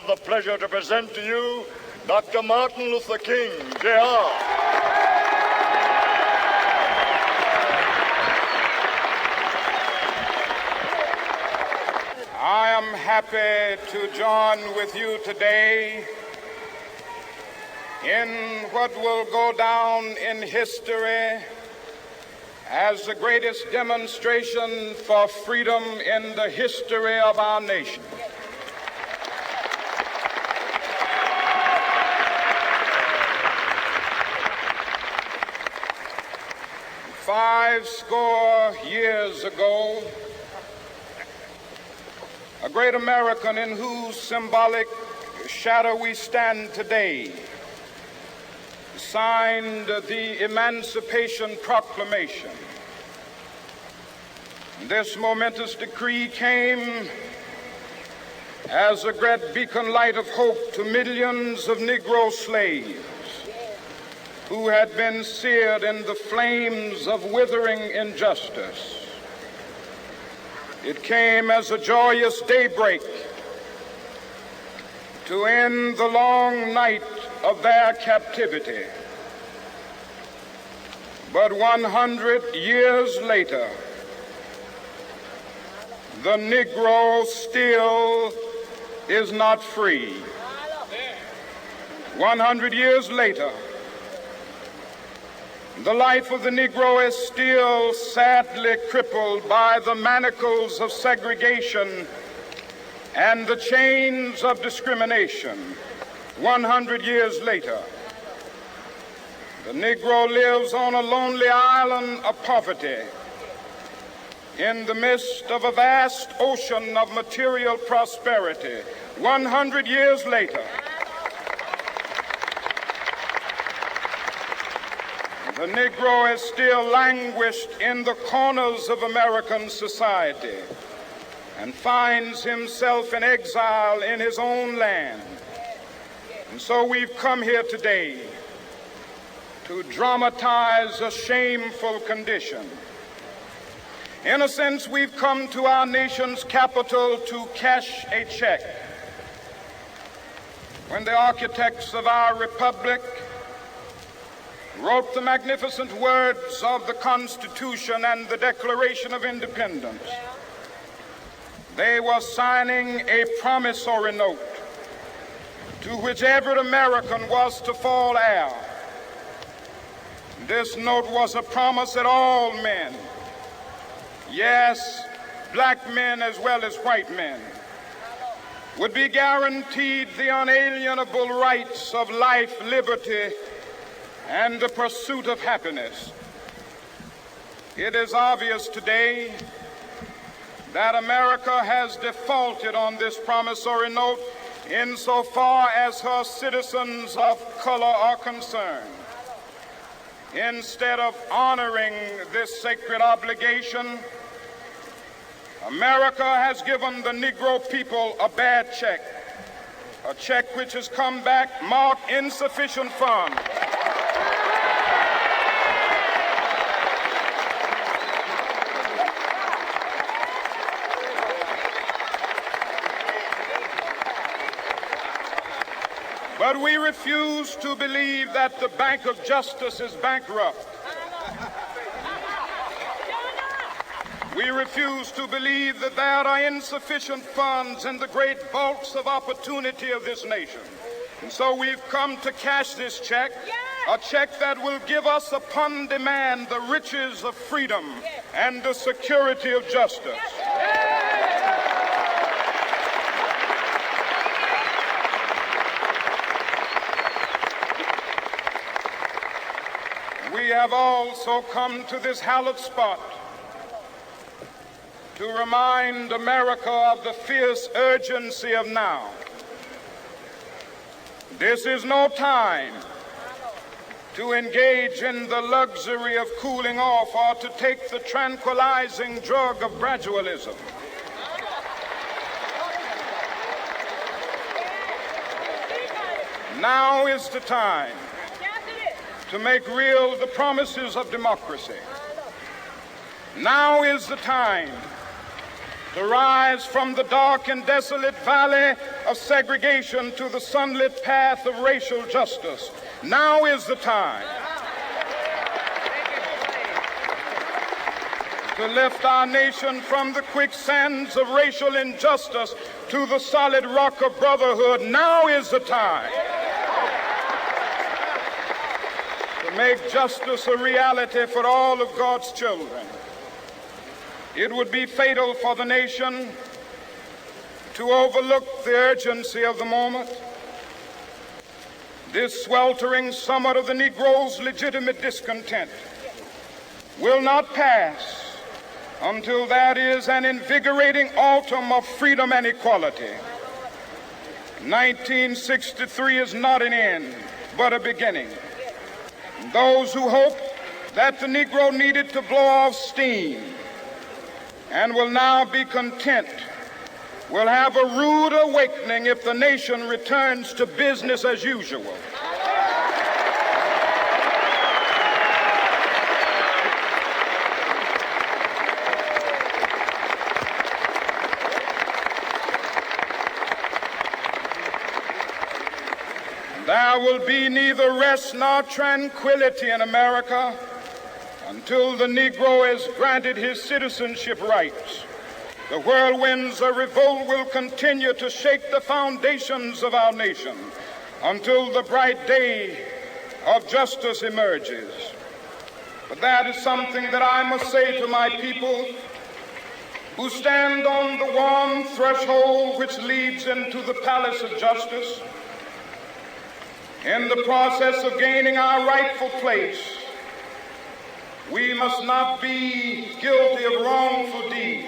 have the pleasure to present to you Dr. Martin Luther King, Jr. I am happy to join with you today in what will go down in history as the greatest demonstration for freedom in the history of our nation. Five score years ago, a great American in whose symbolic shadow we stand today signed the Emancipation Proclamation. This momentous decree came as a great beacon light of hope to millions of Negro slaves who had been seared in the flames of withering injustice. It came as a joyous daybreak to end the long night of their captivity. But 100 years later, the Negro still is not free. 100 years later, the life of the Negro is still sadly crippled by the manacles of segregation and the chains of discrimination. 100 years later, the Negro lives on a lonely island of poverty in the midst of a vast ocean of material prosperity. 100 years later, the Negro is still languished in the corners of American society and finds himself in exile in his own land. And so we've come here today to dramatize a shameful condition. In a sense, we've come to our nation's capital to cash a check. When the architects of our republic wrote the magnificent words of the Constitution and the Declaration of Independence, they were signing a promissory note to which every American was to fall heir. This note was a promise that all men, yes, black men as well as white men, would be guaranteed the unalienable rights of life, liberty, and the pursuit of happiness. It is obvious today that America has defaulted on this promissory note insofar as her citizens of color are concerned. Instead of honoring this sacred obligation, America has given the Negro people a bad check, a check which has come back marked insufficient funds. But we refuse to believe that the Bank of Justice is bankrupt. We refuse to believe that there are insufficient funds in the great vaults of opportunity of this nation. And so we've come to cash this check, a check that will give us upon demand the riches of freedom and the security of justice. We have also come to this hallowed spot to remind America of the fierce urgency of now. This is no time to engage in the luxury of cooling off or to take the tranquilizing drug of gradualism. Now is the time to make real the promises of democracy. Now is the time to rise from the dark and desolate valley of segregation to the sunlit path of racial justice. Now is the time to lift our nation from the quicksands of racial injustice to the solid rock of brotherhood. Now is the time to make justice a reality for all of God's children. It would be fatal for the nation to overlook the urgency of the moment. This sweltering summit of the Negro's legitimate discontent will not pass until that is an invigorating autumn of freedom and equality. 1963 is not an end, but a beginning. Those who hope that the Negro needed to blow off steam and will now be content will have a rude awakening if the nation returns to business as usual. There will be neither rest nor tranquility in America until the Negro is granted his citizenship rights. The whirlwinds of revolt will continue to shake the foundations of our nation until the bright day of justice emerges. But that is something that I must say to my people who stand on the warm threshold which leads into the palace of justice. In the process of gaining our rightful place, we must not be guilty of wrongful deeds.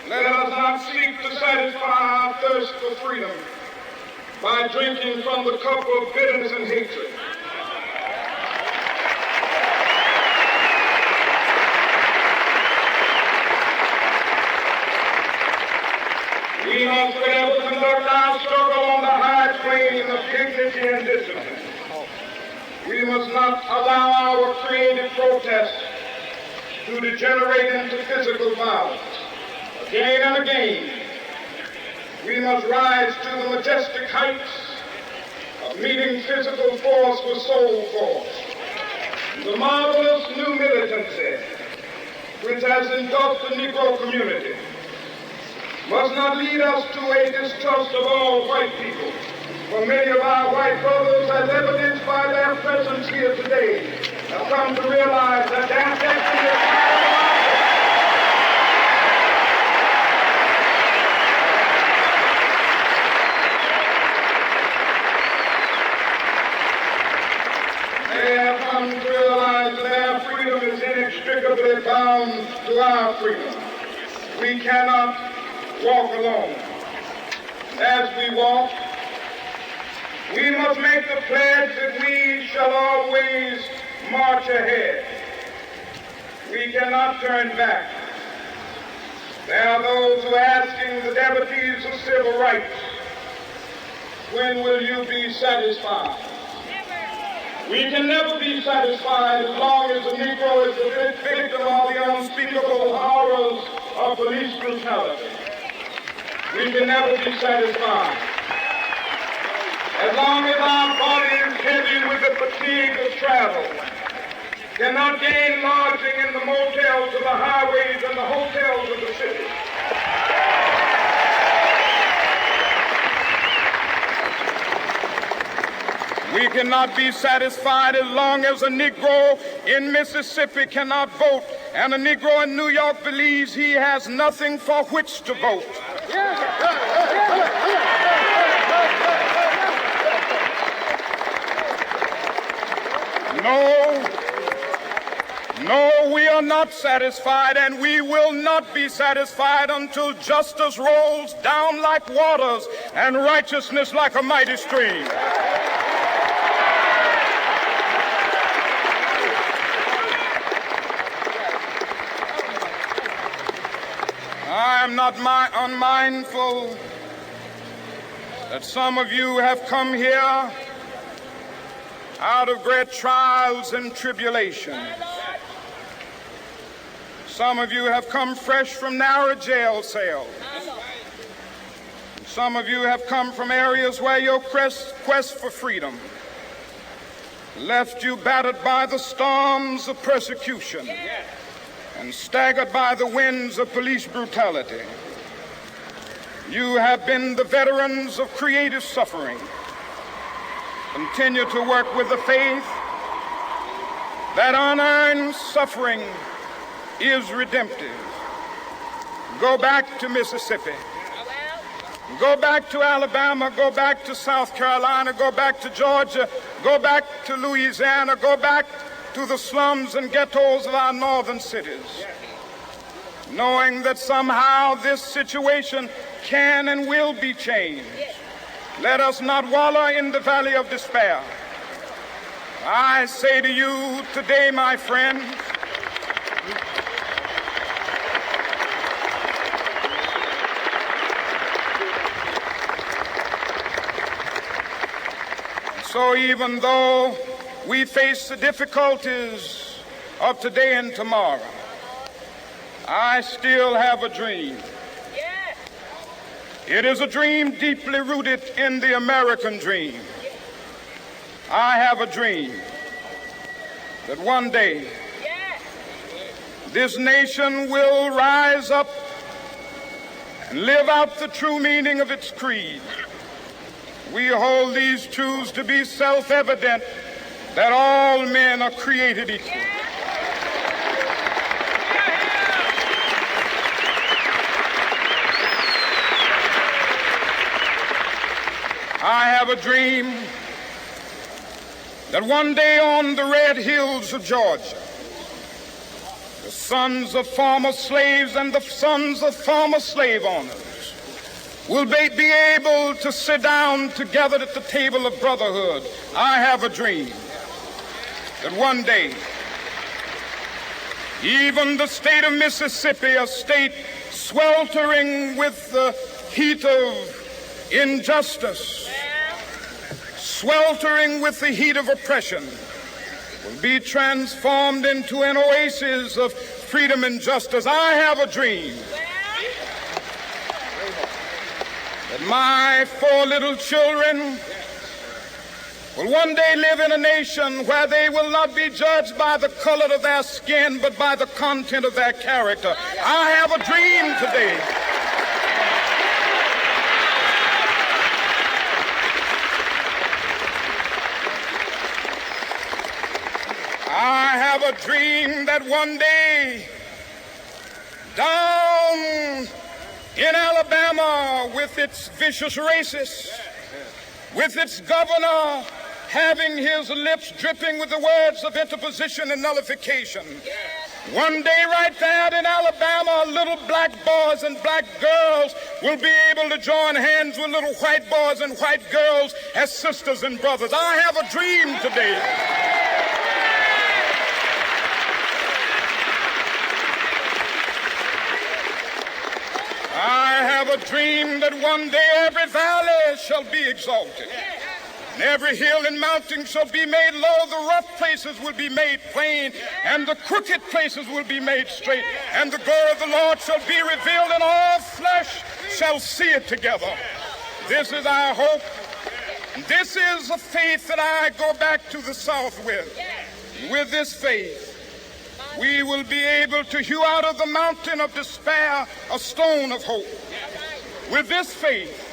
Let us not seek to satisfy our thirst for freedom by drinking from the cup of bitterness and hatred. We must forever conduct our struggle on the high plane of dignity and discipline. We must not allow our creative protests to degenerate into physical violence. Again and again, we must rise to the majestic heights of meeting physical force with soul force. The marvelous new militancy which has engulfed the Negro community must not lead us to a distrust of all white people. For many of our white brothers, as evidenced by their presence here today, have come to realize that their destiny is they have come to realize that their freedom is inextricably bound to our freedom. We cannot walk alone. As we walk, we must make the pledge that we shall always march ahead. We cannot turn back. There are those who are asking the devotees of civil rights, when will you be satisfied? We can never be satisfied as long as the Negro is the victim of the unspeakable horrors of police brutality. We can never be satisfied as long as our body is heavy with the fatigue of travel, cannot gain lodging in the motels of the highways and the hotels of the city. We cannot be satisfied as long as a Negro in Mississippi cannot vote and a Negro in New York believes he has nothing for which to vote. No, we are not satisfied, and we will not be satisfied until justice rolls down like waters and righteousness like a mighty stream. I am not unmindful that some of you have come here out of great trials and tribulations. Some of you have come fresh from narrow jail cells. Some of you have come from areas where your quest for freedom left you battered by the storms of persecution and staggered by the winds of police brutality. You have been the veterans of creative suffering. Continue to work with the faith that unearned suffering is redemptive. Go back to Mississippi. Go back to Alabama. Go back to South Carolina. Go back to Georgia. Go back to Louisiana. Go back to the slums and ghettos of our northern cities, knowing that somehow this situation can and will be changed. Let us not wallow in the valley of despair. I say to you today, my friends, so even though we face the difficulties of today and tomorrow, I still have a dream. It is a dream deeply rooted in the American dream. I have a dream that one day this nation will rise up and live out the true meaning of its creed. We hold these truths to be self-evident, that all men are created equal. I have a dream that one day on the red hills of Georgia, the sons of former slaves and the sons of former slave owners will be able to sit down together at the table of brotherhood. I have a dream that one day even the state of Mississippi, a state sweltering with the heat of injustice, sweltering with the heat of oppression, will be transformed into an oasis of freedom and justice. I have a dream that my 4 little children will one day live in a nation where they will not be judged by the color of their skin, but by the content of their character. I have a dream today a dream that one day down in Alabama, with its vicious racists, with its governor having his lips dripping with the words of interposition and nullification, one day right there in Alabama, little black boys and black girls will be able to join hands with little white boys and white girls as sisters and brothers. I have a dream today that one day every valley shall be exalted, and every hill and mountain shall be made low. The rough places will be made plain, and the crooked places will be made straight, and the glory of the Lord shall be revealed, and all flesh shall see it together. This is our hope. This is a faith that I go back to the South with. With this faith, we will be able to hew out of the mountain of despair a stone of hope. With this faith,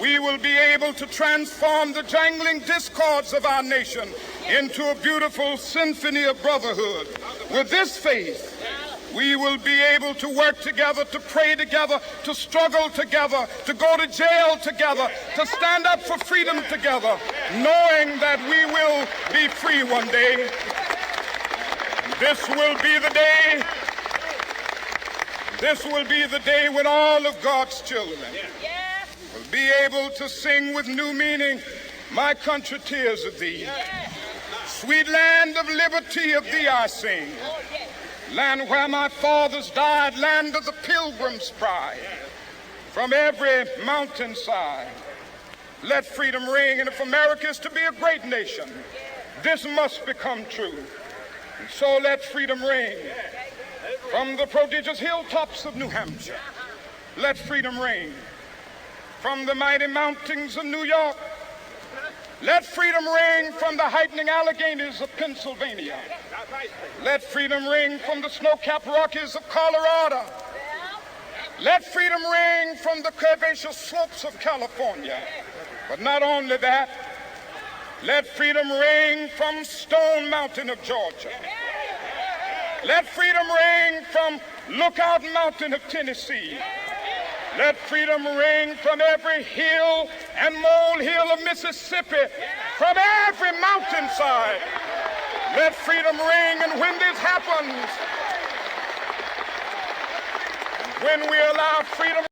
we will be able to transform the jangling discords of our nation into a beautiful symphony of brotherhood. With this faith, we will be able to work together, to pray together, to struggle together, to go to jail together, to stand up for freedom together, knowing that we will be free one day. This will be the day when all of God's children will be able to sing with new meaning, "My country, tears of thee. Sweet land of liberty, of thee I sing. Land where my fathers died, land of the pilgrim's pride. From every mountainside, let freedom ring. And if America is to be a great nation, this must become true. And so let freedom ring From the prodigious hilltops of New Hampshire, let freedom ring. From the mighty mountains of New York, let freedom ring. From the heightening Alleghenies of Pennsylvania, let freedom ring. From the snow-capped Rockies of Colorado, let freedom ring. From the curvaceous slopes of California. But not only that, let freedom ring from Stone Mountain of Georgia. Let freedom ring from Lookout Mountain of Tennessee. Let freedom ring from every hill and molehill of Mississippi, from every mountainside. Let freedom ring, and when this happens, when we allow freedom